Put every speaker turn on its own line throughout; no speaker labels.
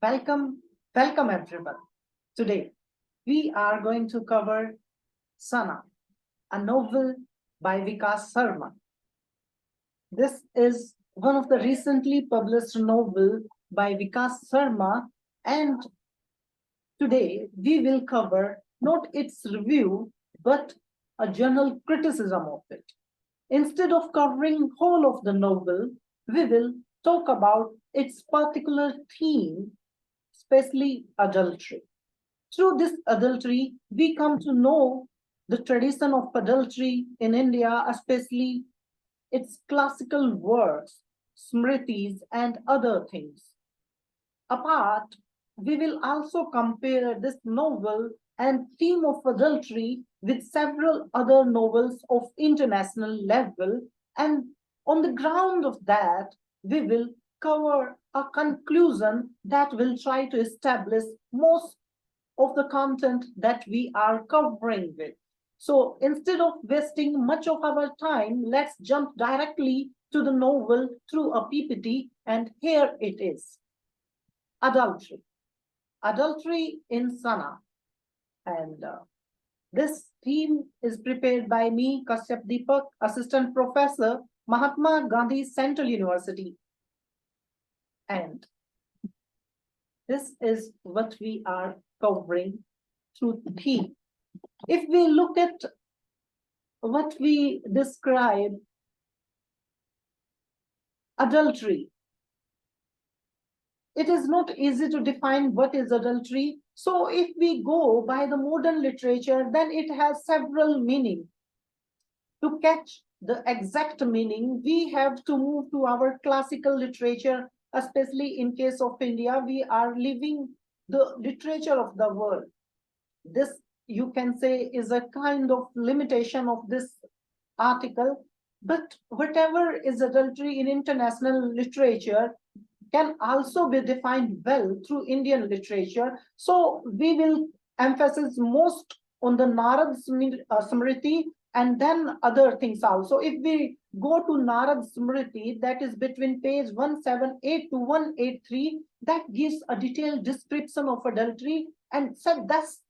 Welcome, welcome everyone. Today we are going to cover Sana, a novel by Vikas Sharma. This is one of the recently published novel by Vikas Sharma, and today we will cover not its review but a general criticism of it. Instead of covering whole of the novel, we will talk about its particular theme, especially adultery. Through this adultery, we come to know the tradition of adultery in India, especially its classical works, smritis, and other things. Apart, we will also compare this novel and theme of adultery with several other novels of international level, and on the ground of that, we will cover a conclusion that will try to establish most of the content that we are covering with. So instead of wasting much of our time, let's jump directly to the novel through a PPT, and here it is. Adultery. Adultery in Sana. And this theme is prepared by me, Kashyap Deepak, Assistant Professor, Mahatma Gandhi Central University. And this is what we are covering through theme. If we look at what we describe, adultery, it is not easy to define what is adultery. So if we go by the modern literature, then it has several meanings. To catch the exact meaning, we have to move to our classical literature, especially in case of India, we are living the literature of the world. This, you can say, is a kind of limitation of this article, but whatever is adultery in international literature can also be defined well through Indian literature. So we will emphasize most on the Narad Smriti and then other things also. If we go to Narad Smriti, that is between page 178 to 183, that gives a detailed description of adultery, and said this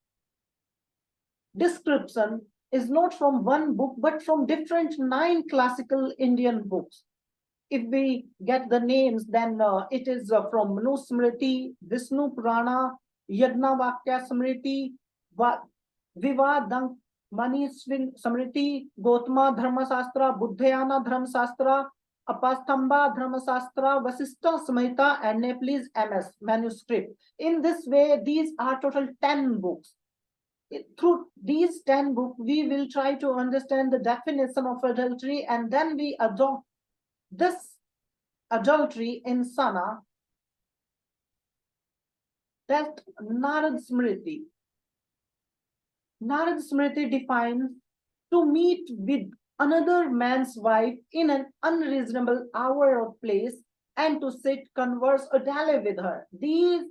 description is not from one book but from different 9 classical Indian books. If we get the names, then it is from Manu Smriti, Vishnu Purana, Yagnavakya Smriti, Vivadang Mani Smriti, Gotama Dharma Sastra, Buddhayana Dharma Sastra, Apastamba Dharma Sastra, Vasista Samhita, and Nepalese MS manuscript. In this way, these are total 10 books. Through these 10 books, we will try to understand the definition of adultery, and then we adopt this adultery in Sana, that Narad Smriti. Narad Smriti defines to meet with another man's wife in an unreasonable hour or place and to sit, converse, or dally with her. These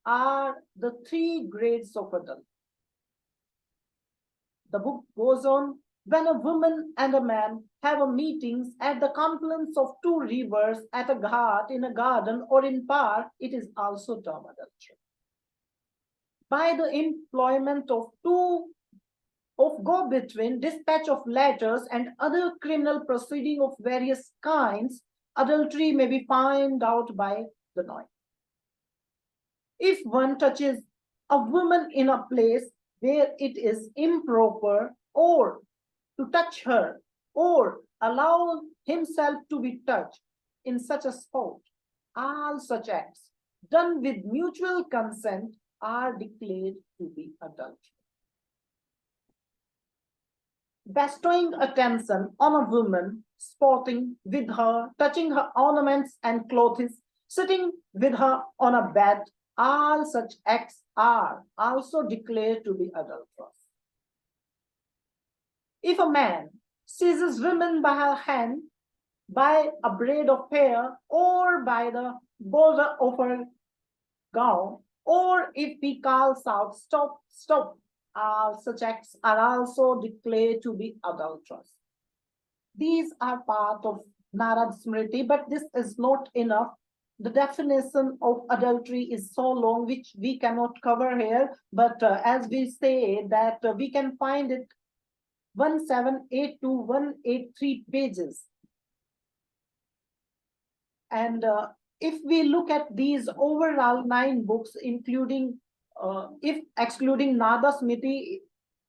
are the 3 grades of adultery. The book goes on, when a woman and a man have a meetings at the confluence of 2 rivers, at a ghat, in a garden, or in park, it is also termed adultery. By the employment of go-between, dispatch of letters, and other criminal proceeding of various kinds, adultery may be found out by the noise. If one touches a woman in a place where it is improper, or to touch her, or allow himself to be touched in such a spot, all such acts done with mutual consent are declared to be adultery. Bestowing attention on a woman, sporting with her, touching her ornaments and clothes, sitting with her on a bed, all such acts are also declared to be adulterous. If a man seizes women by her hand, by a braid of hair, or by the border of her gown, or if he calls out, stop, stop, all such acts are also declared to be adulterous. These are part of Narad Smriti, but this is not enough. The definition of adultery is so long, which we cannot cover here, but as we say that we can find it 1782 to 183 pages. And if we look at these overall 9 books, including, if excluding Nada Smriti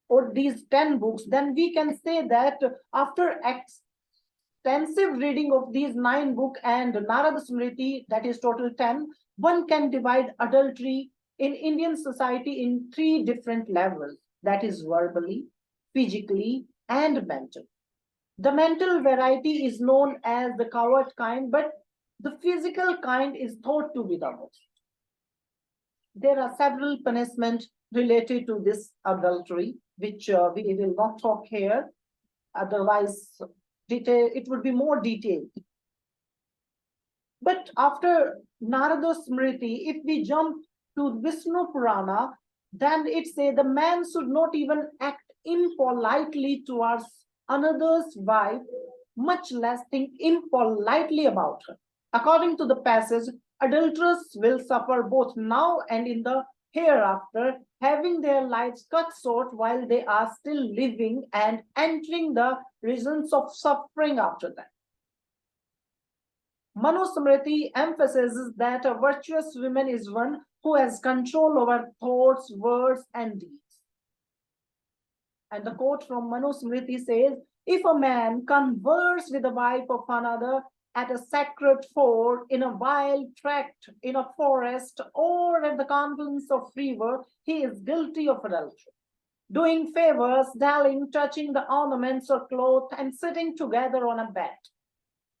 or these 10 books, then we can say that after extensive reading of these 9 books and Narada Smriti, that is total 10, one can divide adultery in Indian society in 3 different levels, that is verbally, physically, and mentally. The mental variety is known as the coward kind, but the physical kind is thought to be the most. There are several punishments related to this adultery, which we will not talk here. Otherwise, it would be more detailed. But after Narada Smriti, if we jump to Vishnu Purana, then it says the man should not even act impolitely towards another's wife, much less think impolitely about her. According to the passage, adulterers will suffer both now and in the hereafter, having their lives cut short while they are still living and entering the regions of suffering after that. Manusmriti emphasizes that a virtuous woman is one who has control over thoughts, words, and deeds. And the quote from Manusmriti says, if a man converse with the wife of another at a sacred ford, in a wild tract, in a forest, or at the confluence of river, he is guilty of adultery. Doing favors, dallying, touching the ornaments or cloth, and sitting together on a bed.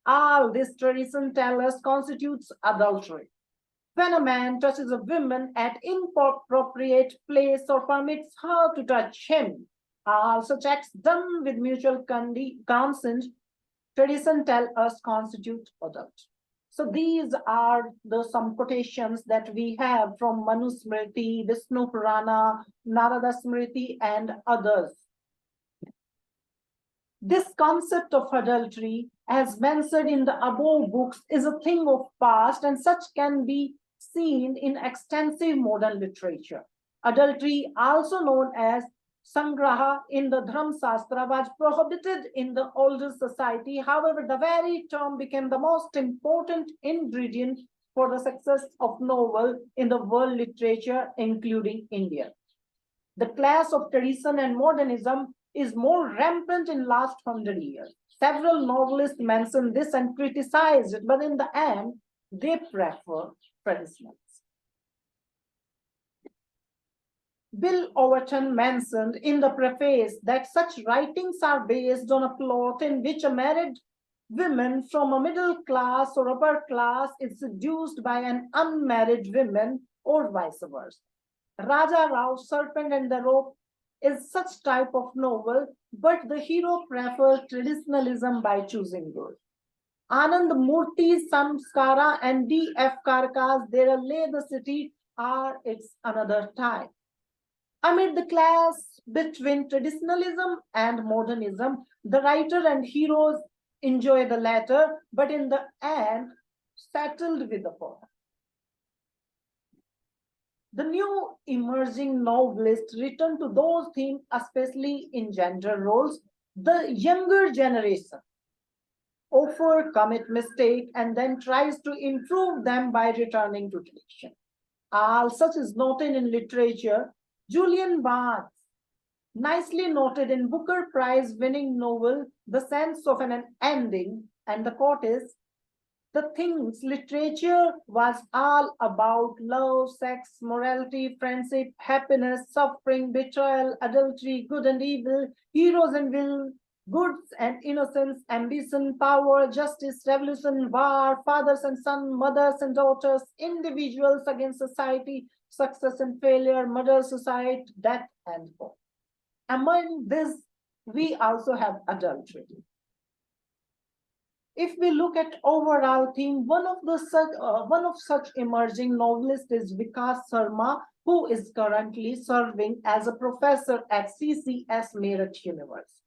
All this tradition tells us constitutes adultery. When a man touches a woman at inappropriate place or permits her to touch him, all such acts done with mutual consent, tradition tells us constitute adultery. So these are the some quotations that we have from Manusmriti, Vishnu Purana, Narada Smriti, and others. This concept of adultery, as mentioned in the above books, is a thing of past, and such can be seen in extensive modern literature. Adultery, also known as Sangraha in the Dharma Shastra, was prohibited in the older society. However, the very term became the most important ingredient for the success of novel in the world literature, including India. The clash of tradition and modernism is more rampant in last 100 years. Several novelists mention this and criticize it, but in the end, they prefer traditionals. Bill Overton mentioned in the preface that such writings are based on a plot in which a married woman from a middle class or upper class is seduced by an unmarried woman or vice versa. Raja Rao's Serpent and the Rope is such type of novel, but the hero prefers traditionalism by choosing good. Anand Murthy's Samskara and D.F. Karka's There Lay the City are its another type. Amid the clash between traditionalism and modernism, the writer and heroes enjoy the latter, but in the end, settled with the former. The new emerging novelists return to those themes, especially in gender roles. The younger generation often commit mistakes and then tries to improve them by returning to tradition. All such is noted in literature. Julian Barnes nicely noted in Booker Prize-winning novel The Sense of an Ending, and the quote is, the things literature was all about: love, sex, morality, friendship, happiness, suffering, betrayal, adultery, good and evil, heroes and villains, goods and innocence, ambition, power, justice, revolution, war, fathers and sons, mothers and daughters, individuals against society, success and failure, murder, suicide, death, and hope. Among this, we also have adultery. If we look at overall theme, one of such emerging novelists is Vikas Sharma, who is currently serving as a professor at CCS Meerut University.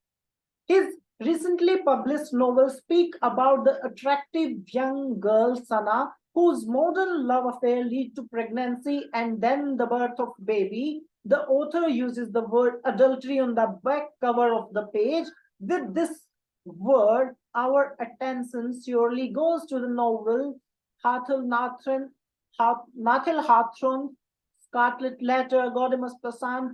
His recently published novels speak about the attractive young girl Sana whose modern love affair lead to pregnancy and then the birth of baby. The author uses the word adultery on the back cover of the page. With this word, our attention surely goes to the novel Nathil Hawthorne, Scarlet Letter, Gaudeamus Passant,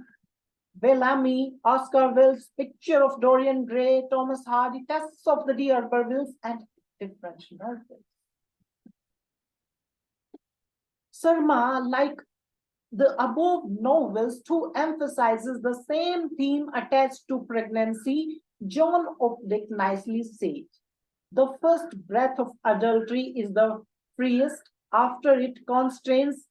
Bellamy, Oscar Wilde's Picture of Dorian Gray, Thomas Hardy, Tests of the D'Urbervilles, and different novels. Sarma, like the above novels, too emphasizes the same theme attached to pregnancy. John Opdyke nicely said, the first breath of adultery is the freest, after it constrains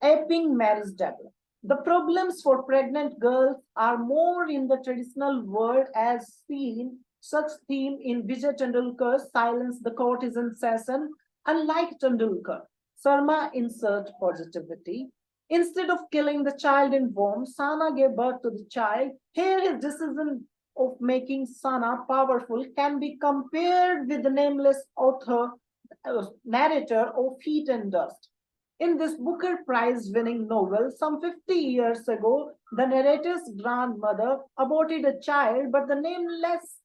aping marriage development. The problems for pregnant girls are more in the traditional world as seen, such theme in Vijay Tendulkar's Silence the Courtesan Session. Unlike Tendulkar, Sarma insert positivity. Instead of killing the child in womb, Sana gave birth to the child. Here his decision of making Sana powerful can be compared with the nameless author, narrator of Heat and Dust. In this Booker Prize winning novel, some 50 years ago, the narrator's grandmother aborted a child, but the nameless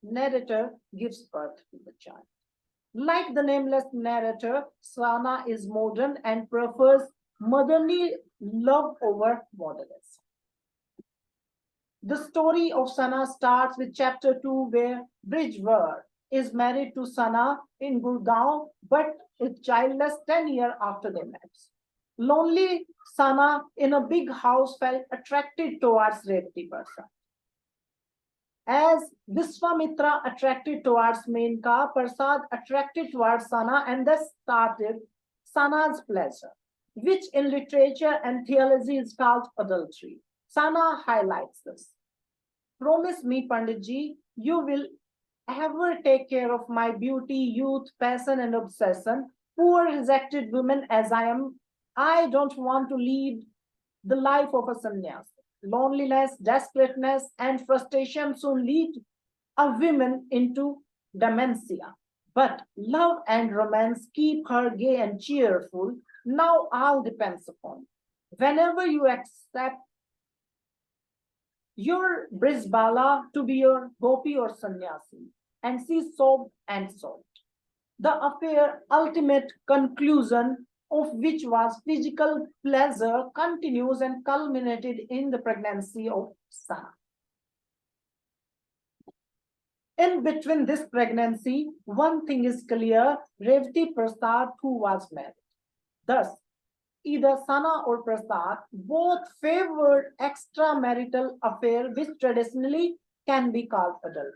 narrator gives birth to the child. Like the nameless narrator, Sana is modern and prefers motherly love over modernism. The story of Sana starts with chapter 2, where Bridgeworth is married to Sana in Gurgaon, but is childless 10 years after they met. Lonely Sana in a big house felt attracted towards Revati Prasad. As Viswamitra attracted towards Menka, Prasad attracted towards Sana, and thus started Sana's pleasure, which in literature and theology is called adultery. Sana highlights this. Promise me, Panditji, you will ever take care of my beauty, youth, passion, and obsession. Poor, rejected woman as I am, I don't want to lead the life of a sannyas. Loneliness, desperateness, and frustration soon lead a woman into dementia. But love and romance keep her gay and cheerful. Now all depends upon you. Whenever you accept your Brisbala to be your gopi or sannyasi, and she sobbed and sobbed. The affair ultimate conclusion of which was physical pleasure continues and culminated in the pregnancy of Sana. In between this pregnancy, one thing is clear, Revati Prasad who was married. Thus, either Sana or Prasad both favored extramarital affair which traditionally can be called adultery.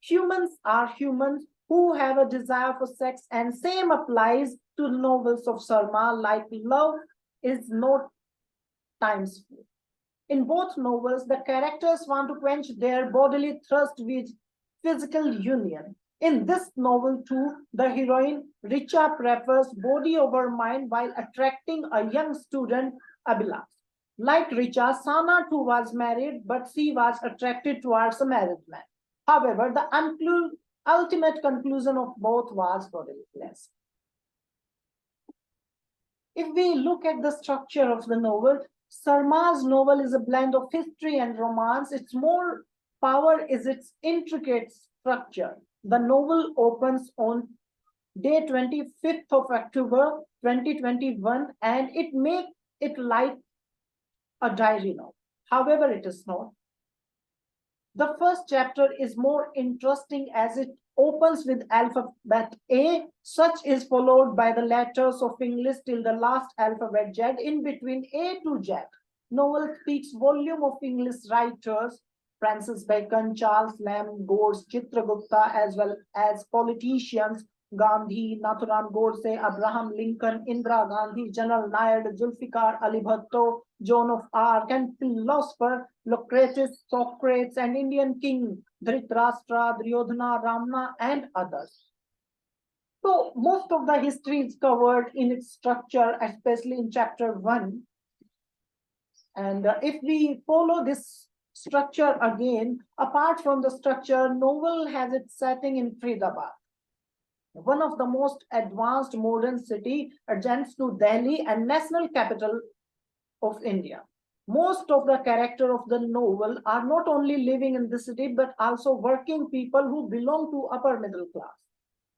Humans are humans who have a desire for sex, and same applies to the novels of Sarma, like love is not times few. In both novels, the characters want to quench their bodily thirst with physical union. In this novel, too, the heroine Richa prefers body over mind while attracting a young student, Abhilash. Like Richa, Sana too was married, but she was attracted towards a married man. However, the ultimate conclusion of both was bodily pleasure. If we look at the structure of the novel, Sarma's novel is a blend of history and romance. Its more power is its intricate structure. The novel opens on day 25th of October 2021 and it makes it like a diary novel. However, it is not. The first chapter is more interesting as it opens with alphabet A, such is followed by the letters of English till the last alphabet Z. In between A to Z, novel speaks volume of English writers, Francis Bacon, Charles Lamb, Gores, Chitragupta, as well as politicians, Gandhi, Nathuram Godse, Abraham Lincoln, Indira Gandhi, General Nayar, Zulfikar Ali Bhutto, Joan of Arc, and philosopher Lucretius, Socrates, and Indian king Dhritarashtra, Duryodhana, Ramana, and others. So most of the history is covered in its structure, especially in chapter 1. And if we follow this structure again, apart from the structure, novel has its setting in Faridabad. one of the most advanced modern city adjacent to Delhi and national capital of India. Most of the character of the novel are not only living in the city but also working people who belong to upper middle class.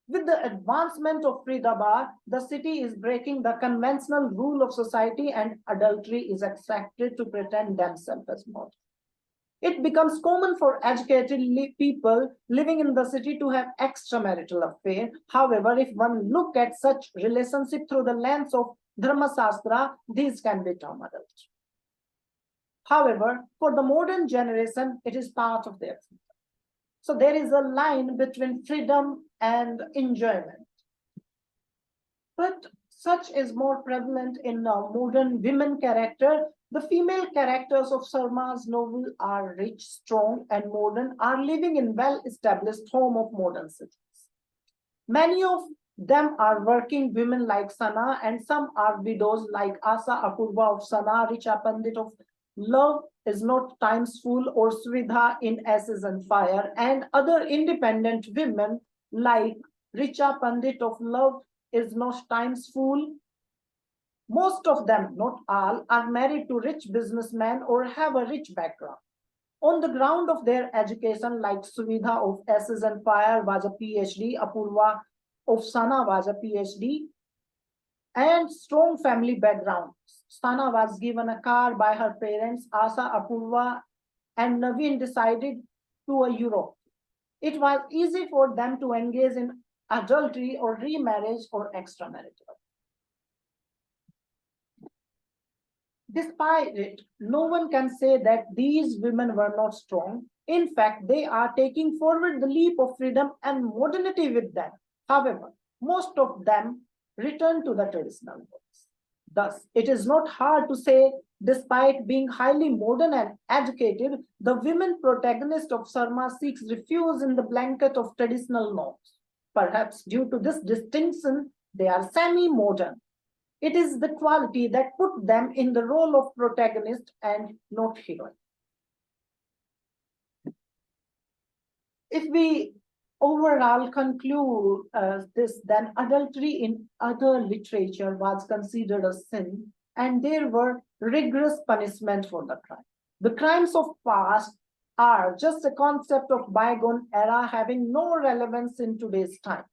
With the advancement of Faridabad, the city is breaking the conventional rule of society and adultery is expected to pretend themselves as modern. It becomes common for educated people living in the city to have extramarital affair. However, if one look at such relationship through the lens of Dharma Shastra, these can be termed adultery. However, for the modern generation, it is part of their freedom. So there is a line between freedom and enjoyment. But such is more prevalent in modern women character. The female characters of Sarma's novel are rich, strong, and modern, are living in well-established home of modern cities. Many of them are working women like Sana, and some are widows like Asa Apurva of Sana, Richa Pandit of Love is Not Times Full, or Svidha in Ashes and Fire, and other independent women like Richa Pandit of Love is Not Times Full. Most of them, not all, are married to rich businessmen or have a rich background. On the ground of their education, like Suvidha of Ashes and Fire was a PhD, Apurva of Sana was a PhD, and strong family background. Sana was given a car by her parents, Asa, Apurva, and Naveen decided to a Europe. It was easy for them to engage in adultery or remarriage or extramarital. Despite it, no one can say that these women were not strong. In fact, they are taking forward the leap of freedom and modernity with them. However, most of them return to the traditional ways. Thus, it is not hard to say, despite being highly modern and educated, the women protagonist of Sarma seeks refuge in the blanket of traditional norms. Perhaps due to this distinction, they are semi modern. It is the quality that put them in the role of protagonist and not heroine. If we overall conclude this, then adultery in other literature was considered a sin, and there were rigorous punishment for the crime. The crimes of past are just a concept of bygone era having no relevance in today's time.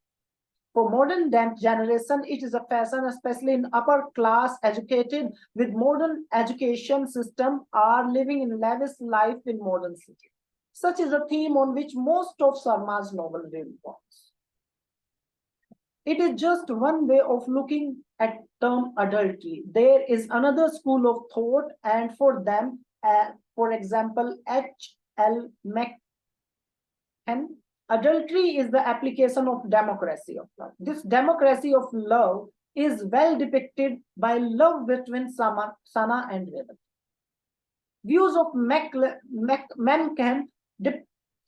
For modern generation, it is a fashion, especially in upper class educated with modern education system are living in lavish life in modern city. Such is a theme on which most of Sarma's novel revolves. It is just one way of looking at term adultery. There is another school of thought, and for them, for example, H.L. And adultery is the application of democracy of love. This democracy of love is well depicted by love between Sana and Revati. Views of Mencken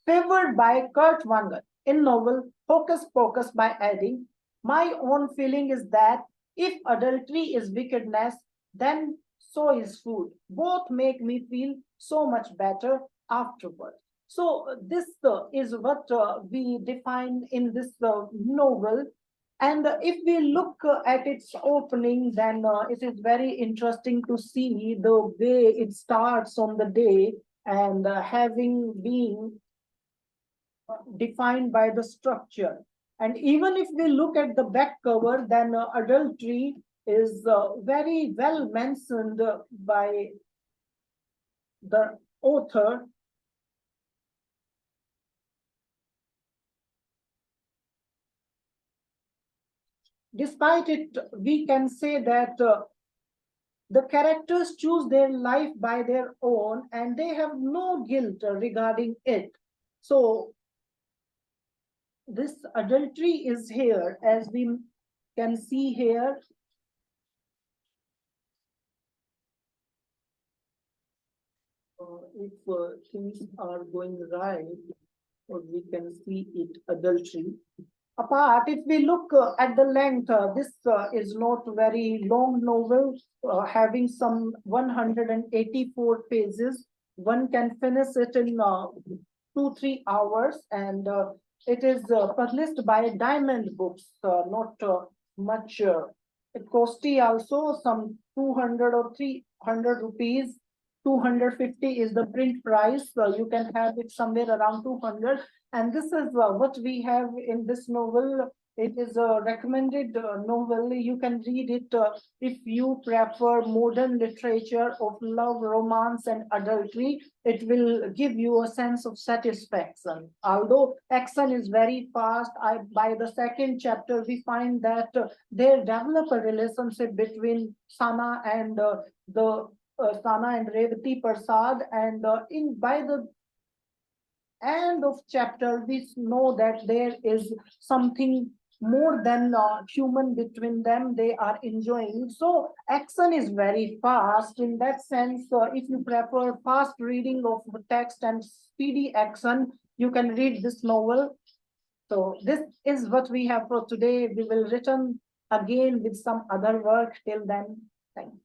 favored by Kurt Wanger in novel Hocus Pocus by adding, my own feeling is that if adultery is wickedness, then so is food. Both make me feel so much better afterwards. So this is what we define in this novel. And if we look at its opening, then it is very interesting to see the way it starts on the day and having been defined by the structure. And even if we look at the back cover, then adultery is very well mentioned by the author. Despite it, we can say that the characters choose their life by their own and they have no guilt regarding it. So this adultery is here, as we can see here. If things are going right, or we can see it adultery. Apart, if we look at the length, this is not very long novel, having some 184 pages. One can finish it in 2-3 hours, and It is published by Diamond Books, not much. It costs also some 200 or 300 rupees. 250 is the print price. You can have it somewhere around 200. And this is what we have in this novel. It is a recommended novel. You can read it if you prefer modern literature of love, romance, and adultery. It will give you a sense of satisfaction. Although action is very fast, by the second chapter, we find that they develop a relationship between the Sana and Revati Prasad, and in by the end of chapter, we know that there is something more than human between them. They are enjoying. So action is very fast. In that sense, if you prefer fast reading of the text and speedy action, you can read this novel. So this is what we have for today. We will return again with some other work. Till then, thank you.